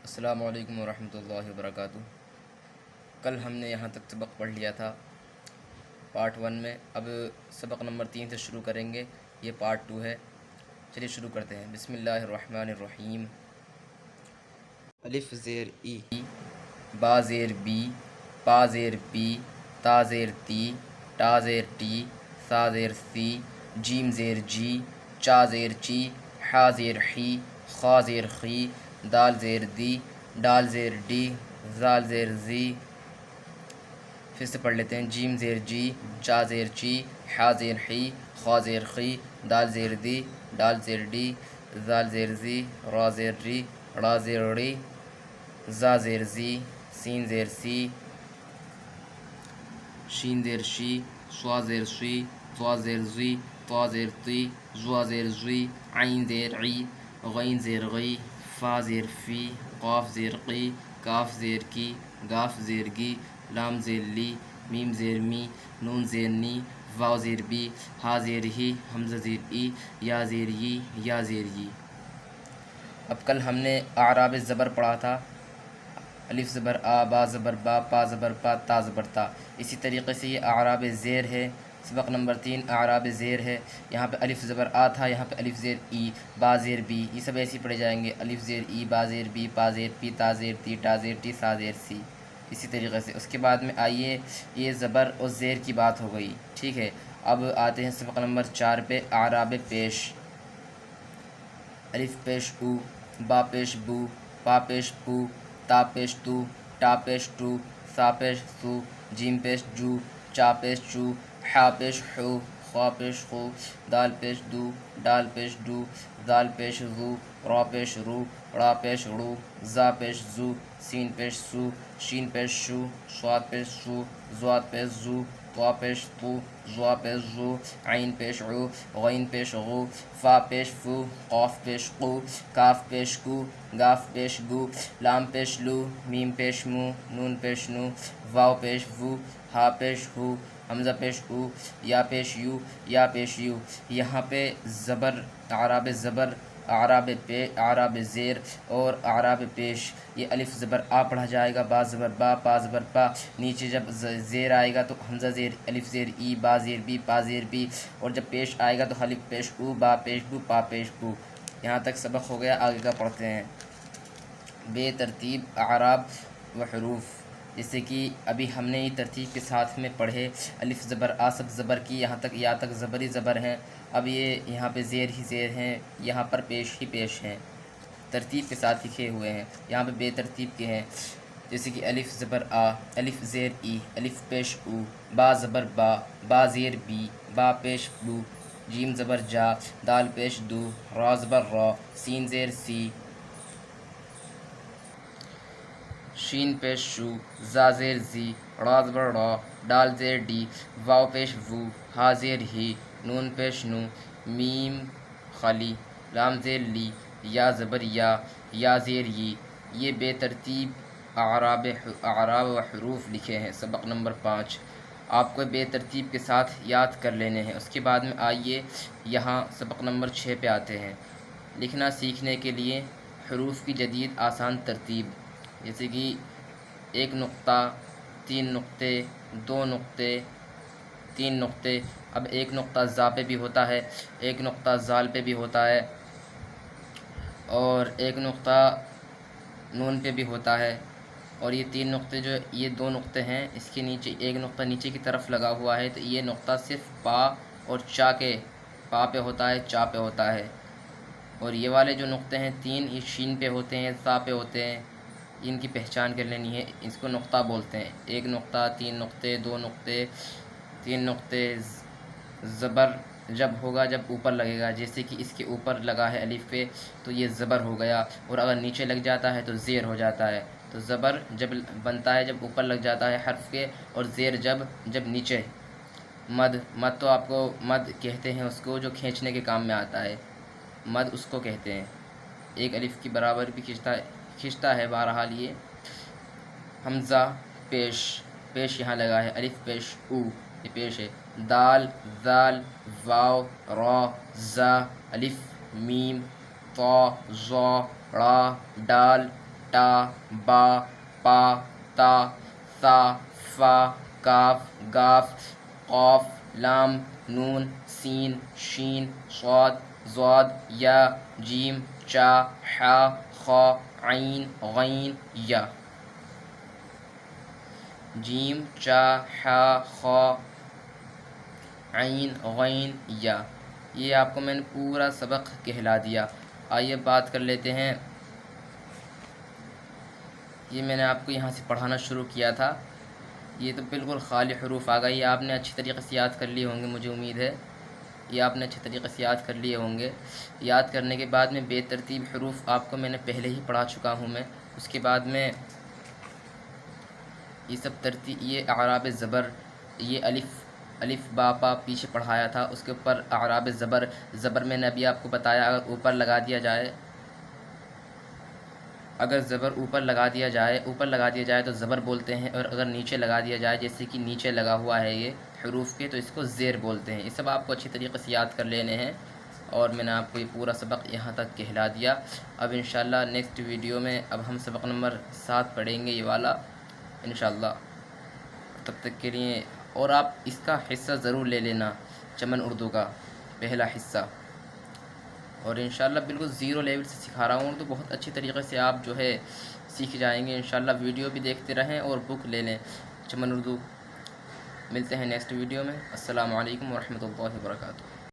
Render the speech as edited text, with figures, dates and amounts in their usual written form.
السلام علیکم ورحمۃ اللہ وبرکاتہ۔ کل ہم نے یہاں تک سبق پڑھ لیا تھا پارٹ 1 میں۔ اب سبق نمبر 3 سے شروع کریں گے، یہ پارٹ 2 ہے۔ چلیے شروع کرتے ہیں۔ بسم اللہ الرحمن الرحیم۔ الف زیر ای، با زیر بی، پا زیر پی، تا زیر تی، ٹا زیر ٹی، سا زیر سی، جیم زیر جی، چا زیر چی، حا زیر حی، خا زیر خی، دال زیر دی، ڈال زیر ڈی، زال زیر زی۔ پھر سے پڑھ لیتے ہیں۔ جیم زیر جی، چا زیر چی، حا زیر حی، خا زیر خی، دال زیر دی، ڈال زیر ڈی، زال زیر زی، را زیر ری، ڑا زیر ڑی، زا زیر زی، سین زیر سی، شین زیر شی، سوا زیر سوی، ضا زیر زی، طا زیر تی، زوا زیر زوی، عین زیر عی، غین زیر غی، فا زیر فی، قاف زیر قی، کاف زیر کی، گاف زیر گی، لام زیر لی، میم زیر می، نون زیر نی، واو زیر بی، ہا زیر ہی، حمزہ زیر ای، یا زیر ی، یا زیر ی۔ اب کل ہم نے اعراب زبر پڑھا تھا۔ الف زبر آ، با زبر با، پا زبر پا، تا زبر تا۔ اسی طریقے سے یہ اعراب زیر ہے۔ سبق نمبر 3 اعراب زیر ہے۔ یہاں پہ الف زبر آ تھا، یہاں پہ الف زیر ای، با زیر بی، یہ سب ایسے ہی پڑھے جائیں گے۔ الف زیر ای، با زیر بی، پا زیر پی، تا زیر تی، ٹا زیر ٹی، سا زیر سی، اسی طریقے سے۔ اس کے بعد میں آئیے، یہ زبر اور زیر کی بات ہو گئی، ٹھیک ہے۔ اب آتے ہیں سبق نمبر 4 پہ، اعراب پیش۔ الف پیش او، با پیش بو، پا پیش پو، تا پیش تو، ٹا پیش ٹو، سا پیش سو، جیم پیش جو، چا پیش چو، حا پیش حو، خا پیش خو، دال پیش دو، ڈال پیش ڈو، زال پیش زو، را پیش رو، ڑا پیش ڑو، زا پیش زو، سین پیش سو، شین پیش شو، صاد پیش سو، ضاد پیش زو، طا پیش طو، ظا پیش ظو، عین پیش عو، غین پیش غو، فا پیش فو، قاف پیش قو، کاف پیش کو، گاف پیش گو، لام پیش لو، میم پیش مو، نون پیش نو، واو پیش وو، ہا پیش ہو، حمزہ پیش او، یا پیش یو، یا پیش یو۔ یہاں پہ زبر، اعراب زبر، اعراب زیر اور اعراب پیش، یہ الف زبر آ پڑھا جائے گا، با زبر با، پا زبر پا، نیچے جب زیر آئے گا تو حمزہ زیر الف زیر ای، با زیر بی، پا زیر بی، اور جب پیش آئے گا تو الف پیش او، با پیش بو، پا پیش بو۔ یہاں تک سبق ہو گیا، آگے کا پڑھتے ہیں۔ بے ترتیب اعراب و حروف، جیسے کہ ابھی ہم نے یہ ترتیب کے ساتھ میں پڑھے۔ الف زبر آ سب زبر کی، یہاں تک یا تک زبر ہی زبر ہیں۔ اب یہ یہاں پہ زیر ہی زیر ہیں، یہاں پر پیش ہی پیش ہیں، ترتیب کے ساتھ لکھے ہوئے ہیں۔ یہاں پہ بے ترتیب کے ہیں، جیسے کہ الف زبر آ، الف زیر ای، الف پیش او، با زبر با، با زیر بی، با پیش بو، جیم زبر جا، دال پیش دو، را زبر را، سین زیر سی، شین پیش شو، زا زیر زی، ڑا زبر ڑا، ڈال زیر ڈی، واو پیش وو، ہا زیر ہی، نون پیش نو، میم خالی، لام زیر لی، یا زبر یا زیر ی۔ یہ بے ترتیب اعراب و حروف لکھے ہیں، سبق نمبر 5۔ آپ کو بے ترتیب کے ساتھ یاد کر لینے ہیں۔ اس کے بعد میں آئیے یہاں سبق نمبر 6 پہ آتے ہیں۔ لکھنا سیکھنے کے لیے حروف کی جدید آسان ترتیب، جیسے کہ 1 نقطہ، 3 نقطے، 2 نقطے، 3 نقطے۔ اب 1 نقطہ زا پہ بھی ہوتا ہے، 1 نقطہ زال پہ بھی ہوتا ہے، اور 1 نقطہ نون پہ بھی ہوتا ہے، اور یہ 3 نقطے جو یہ 2 نقطے ہیں، اس کے نیچے 1 نقطہ نیچے کی طرف لگا ہوا ہے، تو یہ نقطہ صرف پا اور چا کے، پا پہ ہوتا ہے، چا پہ ہوتا ہے۔ اور یہ والے جو نقطے ہیں 3، یہ شین پہ ہوتے ہیں، سا پہ ہوتے ہیں، ان کی پہچان کر لینی ہے، اس کو نقطہ بولتے ہیں۔ 1 نقطہ، 3 نقطے، 2 نقطے، 3 نقطے۔ زبر جب ہوگا جب اوپر لگے گا، جیسے کہ اس کے اوپر لگا ہے الف پہ تو یہ زبر ہو گیا، اور اگر نیچے لگ جاتا ہے تو زیر ہو جاتا ہے۔ تو زبر جب بنتا ہے جب اوپر لگ جاتا ہے حرف کے، اور زیر جب نیچے۔ مد تو آپ کو مد کہتے ہیں اس کو جو کھینچنے کے کام میں آتا ہے، مد اس کو کہتے ہیں، ایک الف کی برابر بھی کھینچتا ہے۔ بہرحال یہ حمزہ پیش یہاں لگا ہے، الف پیش او، یہ پیش ہے۔ دال، ذال، واو، را، زا، الف، میم، طا، ظا، ڑا، ڈال، ٹا با پا تا ثا فا کاف گاف قاف لام نون سین شین صاد ضاد یا جیم چا حا خا عین غین یا جیم چا حا خا عین غین یا۔ یہ آپ کو میں نے پورا سبق کہلا دیا۔ آئیے بات کر لیتے ہیں، یہ میں نے آپ کو یہاں سے پڑھانا شروع کیا تھا، یہ تو بالکل خالی حروف آ گئی، آپ نے اچھی طریقے سے یاد کر لیے ہوں گے، مجھے امید ہے یہ آپ نے اچھے طریقے سے یاد کر لیے ہوں گے۔ یاد کرنے کے بعد میں بے ترتیب حروف آپ کو میں نے پہلے ہی پڑھا چکا ہوں میں، اس کے بعد میں یہ سب ترتیب، یہ اعراب زبر، یہ الف با پا پیچھے پڑھایا تھا، اس کے اوپر اعراب زبر میں نے ابھی آپ کو بتایا، اگر اوپر لگا دیا جائے، اگر زبر اوپر لگا دیا جائے تو زبر بولتے ہیں، اور اگر نیچے لگا دیا جائے، جیسے کہ نیچے لگا ہوا ہے یہ حروف کے، تو اس کو زیر بولتے ہیں۔ یہ سب آپ کو اچھی طریقے سے یاد کر لینے ہیں، اور میں نے آپ کو یہ پورا سبق یہاں تک کہلا دیا۔ اب انشاءاللہ نیکسٹ ویڈیو میں اب ہم سبق نمبر 7 پڑھیں گے، یہ والا انشاءاللہ۔ تب تک کے لیے، اور آپ اس کا حصہ ضرور لے لینا، چمن اردو کا پہلا حصہ، اور انشاءاللہ بالکل زیرو لیول سے سکھا رہا ہوں، تو بہت اچھی طریقے سے آپ جو ہے سیکھ جائیں گے انشاءاللہ۔ ویڈیو بھی دیکھتے رہیں اور بک لے لیں چمن اردو۔ ملتے ہیں نیکسٹ ویڈیو میں۔ السلام علیکم ورحمۃ اللہ وبرکاتہ۔